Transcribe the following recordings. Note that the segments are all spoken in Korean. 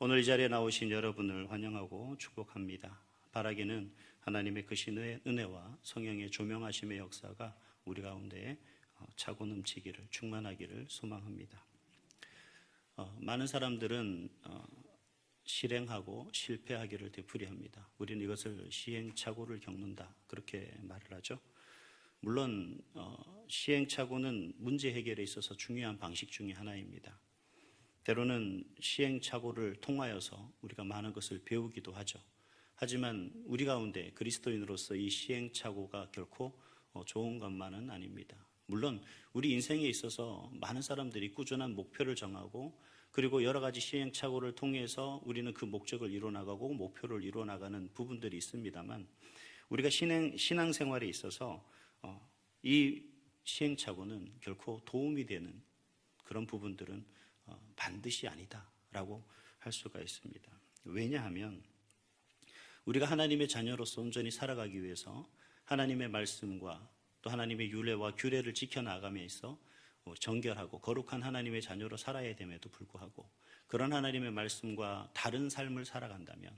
오늘 이 자리에 나오신 여러분을 환영하고 축복합니다. 바라기는 하나님의 크신 은혜와 성령의 조명하심의 역사가 우리 가운데 차고 넘치기를, 충만하기를 소망합니다. 많은 사람들은 실행하고 실패하기를 되풀이합니다. 우리는 이것을 시행착오를 겪는다, 그렇게 말을 하죠. 물론 시행착오는 문제 해결에 있어서 중요한 방식 중에 하나입니다. 때로는 시행착오를 통하여서 우리가 많은 것을 배우기도 하죠. 하지만 우리 가운데 그리스도인으로서 이 시행착오가 결코 좋은 것만은 아닙니다. 물론 우리 인생에 있어서 많은 사람들이 꾸준한 목표를 정하고, 그리고 여러 가지 시행착오를 통해서 우리는 그 목적을 이루어나가고 목표를 이루어나가는 부분들이 있습니다만, 우리가 신앙생활에 있어서 이 시행착오는 결코 도움이 되는 그런 부분들은 반드시 아니다라고 할 수가 있습니다. 왜냐하면 우리가 하나님의 자녀로서 온전히 살아가기 위해서 하나님의 말씀과 또 하나님의 율례와 규례를 지켜나감에 있어 정결하고 거룩한 하나님의 자녀로 살아야 됨에도 불구하고, 그런 하나님의 말씀과 다른 삶을 살아간다면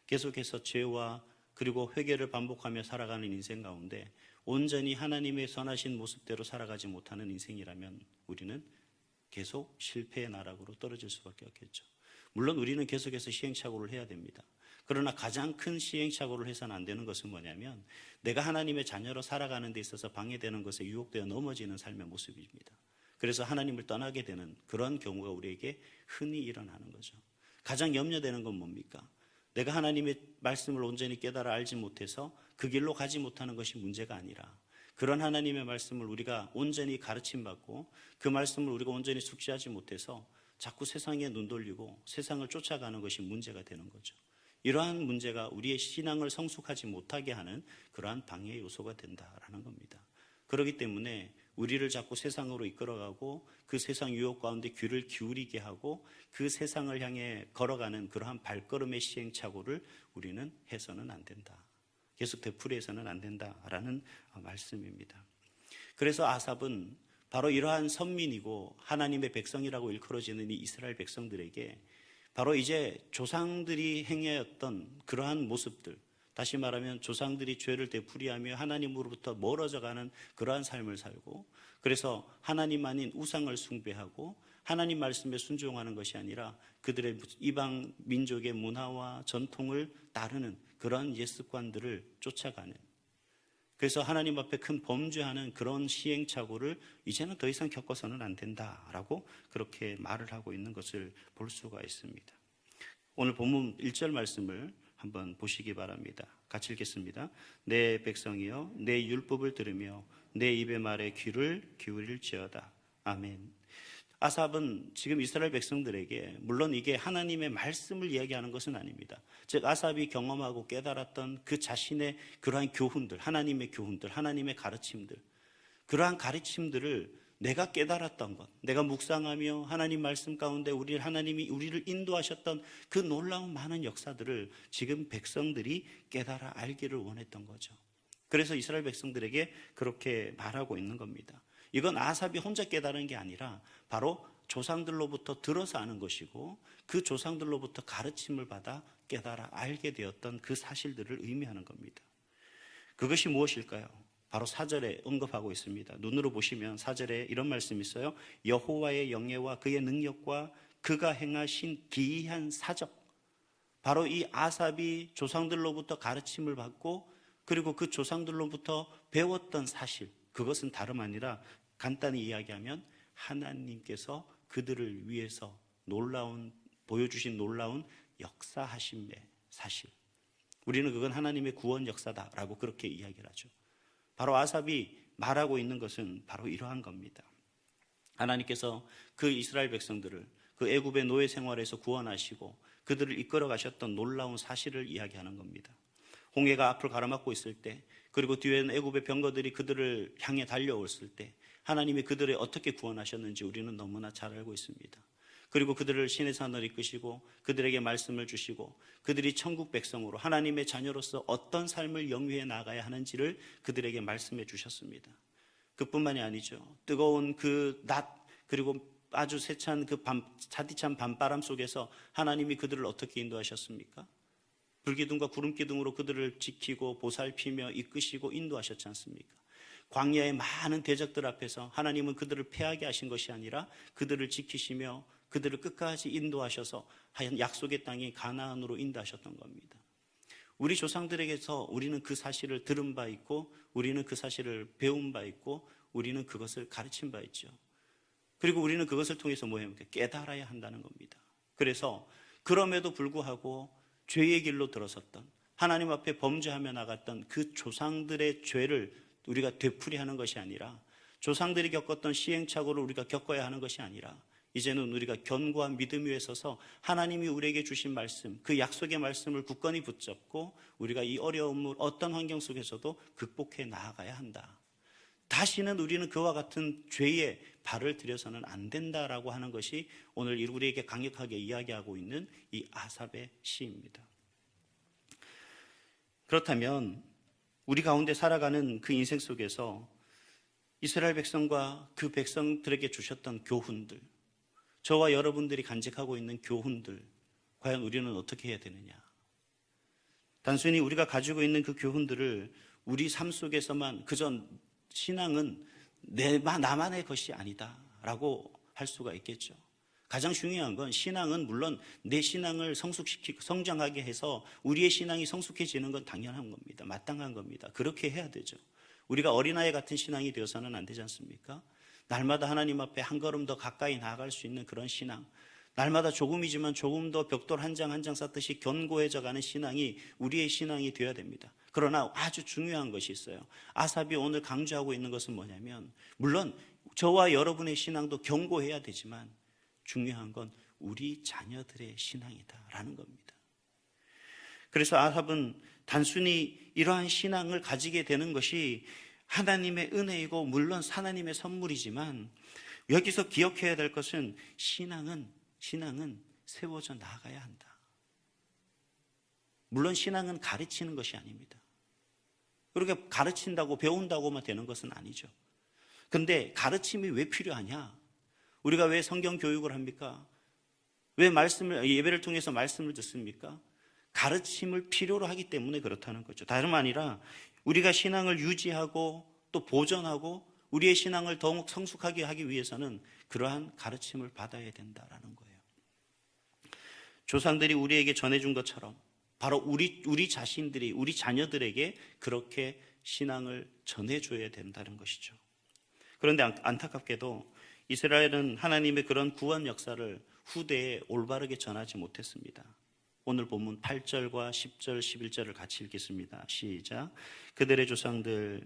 계속해서 죄와 그리고 회개를 반복하며 살아가는 인생 가운데 온전히 하나님의 선하신 모습대로 살아가지 못하는 인생이라면 우리는 계속 실패의 나락으로 떨어질 수밖에 없겠죠. 물론 우리는 계속해서 시행착오를 해야 됩니다. 그러나 가장 큰 시행착오를 해서는 안 되는 것은 뭐냐면, 내가 하나님의 자녀로 살아가는 데 있어서 방해되는 것에 유혹되어 넘어지는 삶의 모습입니다. 그래서 하나님을 떠나게 되는 그런 경우가 우리에게 흔히 일어나는 거죠. 가장 염려되는 건 뭡니까? 내가 하나님의 말씀을 온전히 깨달아 알지 못해서 그 길로 가지 못하는 것이 문제가 아니라, 그런 하나님의 말씀을 우리가 온전히 가르침받고 그 말씀을 우리가 온전히 숙지하지 못해서 자꾸 세상에 눈 돌리고 세상을 쫓아가는 것이 문제가 되는 거죠. 이러한 문제가 우리의 신앙을 성숙하지 못하게 하는 그러한 방해 요소가 된다라는 겁니다. 그렇기 때문에 우리를 자꾸 세상으로 이끌어가고 그 세상 유혹 가운데 귀를 기울이게 하고 그 세상을 향해 걸어가는 그러한 발걸음의 시행착오를 우리는 해서는 안 된다, 계속 되풀이해서는 안 된다라는 말씀입니다. 그래서 아삽은 바로 이러한 선민이고 하나님의 백성이라고 일컬어지는 이 이스라엘 백성들에게 바로 이제 조상들이 행하였던 그러한 모습들, 다시 말하면 조상들이 죄를 되풀이하며 하나님으로부터 멀어져가는 그러한 삶을 살고, 그래서 하나님 아닌 우상을 숭배하고 하나님 말씀에 순종하는 것이 아니라 그들의 이방 민족의 문화와 전통을 따르는 그런 옛 습관들을 쫓아가는, 그래서 하나님 앞에 큰 범죄하는 그런 시행착오를 이제는 더 이상 겪어서는 안 된다라고 그렇게 말을 하고 있는 것을 볼 수가 있습니다. 오늘 본문 1절 말씀을 한번 보시기 바랍니다. 같이 읽겠습니다. 내 백성이여 내 율법을 들으며 내 입의 말에 귀를 기울일지어다. 아멘. 아삽은 지금 이스라엘 백성들에게, 물론 이게 하나님의 말씀을 이야기하는 것은 아닙니다. 즉 아삽이 경험하고 깨달았던 그 자신의 그러한 교훈들, 하나님의 교훈들, 하나님의 가르침들, 그러한 가르침들을 내가 깨달았던 것, 내가 묵상하며 하나님 말씀 가운데 하나님이 우리를 인도하셨던 그 놀라운 많은 역사들을 지금 백성들이 깨달아 알기를 원했던 거죠. 그래서 이스라엘 백성들에게 그렇게 말하고 있는 겁니다. 이건 아삽이 혼자 깨달은 게 아니라 바로 조상들로부터 들어서 아는 것이고, 그 조상들로부터 가르침을 받아 깨달아 알게 되었던 그 사실들을 의미하는 겁니다. 그것이 무엇일까요? 바로 4절에 언급하고 있습니다. 눈으로 보시면 4절에 이런 말씀이 있어요. 여호와의 영예와 그의 능력과 그가 행하신 기이한 사적. 바로 이 아삽이 조상들로부터 가르침을 받고 그리고 그 조상들로부터 배웠던 사실, 그것은 다름 아니라 간단히 이야기하면 하나님께서 그들을 위해서 보여주신 놀라운 역사하심의 사실, 우리는 그건 하나님의 구원 역사다라고 그렇게 이야기를 하죠. 바로 아삽이 말하고 있는 것은 바로 이러한 겁니다. 하나님께서 그 이스라엘 백성들을 그 애굽의 노예 생활에서 구원하시고 그들을 이끌어 가셨던 놀라운 사실을 이야기하는 겁니다. 홍해가 앞을 가로막고 있을 때, 그리고 뒤에는 애굽의 병거들이 그들을 향해 달려왔을 때 하나님이 그들을 어떻게 구원하셨는지 우리는 너무나 잘 알고 있습니다. 그리고 그들을 신의 산을 이끄시고 그들에게 말씀을 주시고 그들이 천국 백성으로 하나님의 자녀로서 어떤 삶을 영위해 나가야 하는지를 그들에게 말씀해 주셨습니다. 그뿐만이 아니죠. 뜨거운 그 낮, 그리고 아주 세찬 차디찬 밤바람 속에서 하나님이 그들을 어떻게 인도하셨습니까? 불기둥과 구름기둥으로 그들을 지키고 보살피며 이끄시고 인도하셨지 않습니까? 광야의 많은 대적들 앞에서 하나님은 그들을 패하게 하신 것이 아니라 그들을 지키시며 그들을 끝까지 인도하셔서 약속의 땅이 가나안으로 인도하셨던 겁니다. 우리 조상들에게서 우리는 그 사실을 들은 바 있고 우리는 그 사실을 배운 바 있고 우리는 그것을 가르친 바 있죠. 그리고 우리는 그것을 통해서 뭐합니까? 깨달아야 한다는 겁니다. 그래서 그럼에도 불구하고 죄의 길로 들어섰던 하나님 앞에 범죄하며 나갔던 그 조상들의 죄를 우리가 되풀이하는 것이 아니라 조상들이 겪었던 시행착오를 우리가 겪어야 하는 것이 아니라 이제는 우리가 견고한 믿음 위에 서서 하나님이 우리에게 주신 말씀, 그 약속의 말씀을 굳건히 붙잡고 우리가 이 어려움을 어떤 환경 속에서도 극복해 나아가야 한다. 다시는 우리는 그와 같은 죄에 발을 들여서는 안 된다라고 하는 것이 오늘 우리에게 강력하게 이야기하고 있는 이 아삽의 시입니다. 그렇다면 우리 가운데 살아가는 그 인생 속에서 이스라엘 백성과 그 백성들에게 주셨던 교훈들, 저와 여러분들이 간직하고 있는 교훈들, 과연 우리는 어떻게 해야 되느냐? 단순히 우리가 가지고 있는 그 교훈들을 우리 삶 속에서만 그저 신앙은 나만의 것이 아니다 라고 할 수가 있겠죠. 가장 중요한 건 신앙은 물론 내 신앙을 성숙시키고 성장하게 해서 우리의 신앙이 성숙해지는 건 당연한 겁니다. 마땅한 겁니다. 그렇게 해야 되죠. 우리가 어린아이 같은 신앙이 되어서는 안 되지 않습니까? 날마다 하나님 앞에 한 걸음 더 가까이 나아갈 수 있는 그런 신앙, 날마다 조금이지만 조금 더 벽돌 한 장 한 장 쌓듯이 견고해져가는 신앙이 우리의 신앙이 되어야 됩니다. 그러나 아주 중요한 것이 있어요. 아삽이 오늘 강조하고 있는 것은 뭐냐면 물론 저와 여러분의 신앙도 견고해야 되지만 중요한 건 우리 자녀들의 신앙이다라는 겁니다. 그래서 아삽은 단순히 이러한 신앙을 가지게 되는 것이 하나님의 은혜이고 물론 하나님의 선물이지만 여기서 기억해야 될 것은 신앙은 세워져 나가야 한다. 물론 신앙은 가르치는 것이 아닙니다. 그렇게 가르친다고 배운다고만 되는 것은 아니죠. 근데 가르침이 왜 필요하냐? 우리가 왜 성경 교육을 합니까? 왜 예배를 통해서 말씀을 듣습니까? 가르침을 필요로 하기 때문에 그렇다는 거죠. 다름 아니라 우리가 신앙을 유지하고 또 보존하고 우리의 신앙을 더욱 성숙하게 하기 위해서는 그러한 가르침을 받아야 된다라는 거예요. 조상들이 우리에게 전해준 것처럼 바로 우리 자신들이 우리 자녀들에게 그렇게 신앙을 전해줘야 된다는 것이죠. 그런데 안타깝게도 이스라엘은 하나님의 그런 구원 역사를 후대에 올바르게 전하지 못했습니다. 오늘 본문 8절과 10절, 11절을 같이 읽겠습니다. 시작. 그들의 조상들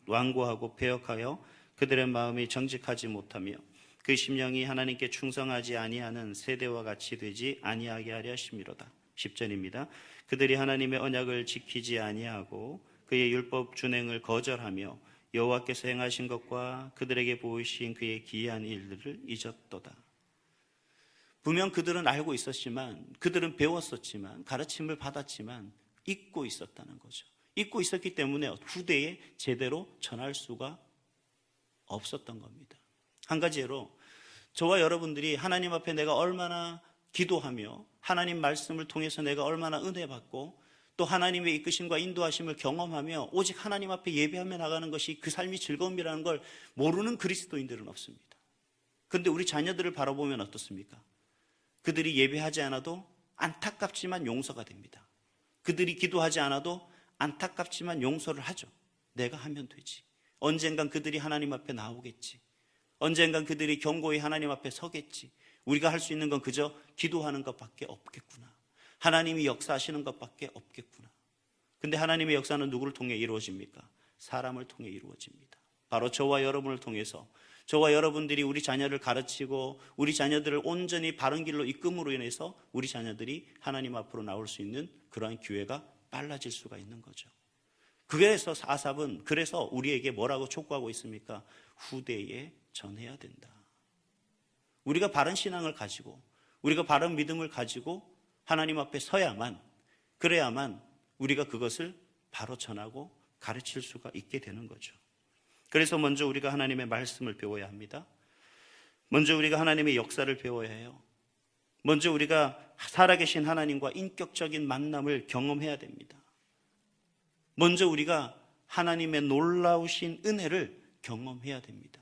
완고하고 배역하여 그들의 마음이 정직하지 못하며 그 심령이 하나님께 충성하지 아니하는 세대와 같이 되지 아니하게 하려 하심이로다. 10절입니다. 그들이 하나님의 언약을 지키지 아니하고 그의 율법 준행을 거절하며 여호와께서 행하신 것과 그들에게 보이신 그의 기이한 일들을 잊었도다. 분명 그들은 알고 있었지만 그들은 배웠었지만 가르침을 받았지만 잊고 있었다는 거죠. 잊고 있었기 때문에 후대에 제대로 전할 수가 없었던 겁니다. 한 가지 예로 저와 여러분들이 하나님 앞에 내가 얼마나 기도하며 하나님 말씀을 통해서 내가 얼마나 은혜 받고 또 하나님의 이끄심과 인도하심을 경험하며 오직 하나님 앞에 예배하며 나가는 것이 그 삶이 즐거움이라는 걸 모르는 그리스도인들은 없습니다. 그런데 우리 자녀들을 바라보면 어떻습니까? 그들이 예배하지 않아도 안타깝지만 용서가 됩니다. 그들이 기도하지 않아도 안타깝지만 용서를 하죠. 내가 하면 되지. 언젠간 그들이 하나님 앞에 나오겠지. 언젠간 그들이 견고히 하나님 앞에 서겠지. 우리가 할 수 있는 건 그저 기도하는 것밖에 없겠구나. 하나님이 역사하시는 것밖에 없겠구나. 근데 하나님의 역사는 누구를 통해 이루어집니까? 사람을 통해 이루어집니다. 바로 저와 여러분을 통해서 저와 여러분들이 우리 자녀를 가르치고 우리 자녀들을 온전히 바른 길로 이끌므로 인해서 우리 자녀들이 하나님 앞으로 나올 수 있는 그러한 기회가 빨라질 수가 있는 거죠. 그래서 아삽은 그래서 우리에게 뭐라고 촉구하고 있습니까? 후대에 전해야 된다. 우리가 바른 신앙을 가지고 우리가 바른 믿음을 가지고 하나님 앞에 서야만 그래야만 우리가 그것을 바로 전하고 가르칠 수가 있게 되는 거죠. 그래서 먼저 우리가 하나님의 말씀을 배워야 합니다. 먼저 우리가 하나님의 역사를 배워야 해요. 먼저 우리가 살아계신 하나님과 인격적인 만남을 경험해야 됩니다. 먼저 우리가 하나님의 놀라우신 은혜를 경험해야 됩니다.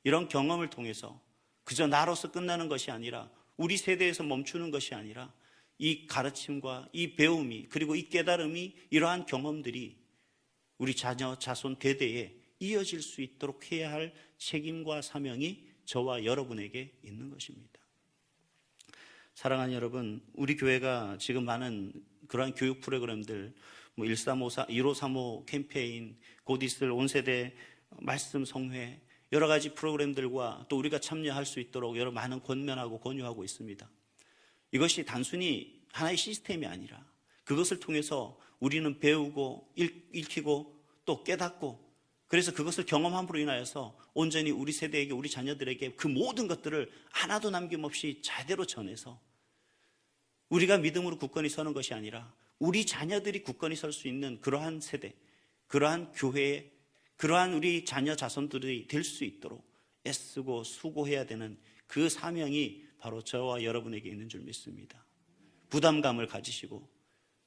이런 경험을 통해서 그저 나로서 끝나는 것이 아니라, 우리 세대에서 멈추는 것이 아니라, 이 가르침과 이 배움이, 그리고 이 깨달음이, 이러한 경험들이 우리 자녀 자손 대대에 이어질 수 있도록 해야 할 책임과 사명이 저와 여러분에게 있는 것입니다. 사랑하는 여러분, 우리 교회가 지금 많은 그러한 교육 프로그램들, 1354, 1535 캠페인, 곧 있을 온세대 말씀 성회, 여러 가지 프로그램들과 또 우리가 참여할 수 있도록 여러 많은 권면하고 권유하고 있습니다. 이것이 단순히 하나의 시스템이 아니라, 그것을 통해서 우리는 배우고 읽히고 또 깨닫고, 그래서 그것을 경험함으로 인하여서 온전히 우리 세대에게, 우리 자녀들에게 그 모든 것들을 하나도 남김없이 제대로 전해서 우리가 믿음으로 굳건히 서는 것이 아니라 우리 자녀들이 굳건히 설 수 있는 그러한 세대, 그러한 교회, 그러한 우리 자녀 자손들이 될 수 있도록 애쓰고 수고해야 되는 그 사명이 바로 저와 여러분에게 있는 줄 믿습니다. 부담감을 가지시고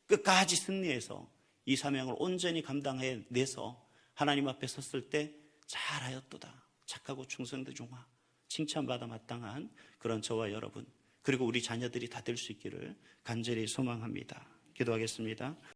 끝까지 승리해서 이 사명을 온전히 감당해내서 하나님 앞에 섰을 때 잘하였도다, 착하고 충성된 종아, 칭찬받아 마땅한 그런 저와 여러분, 그리고 우리 자녀들이 다 될 수 있기를 간절히 소망합니다. 기도하겠습니다.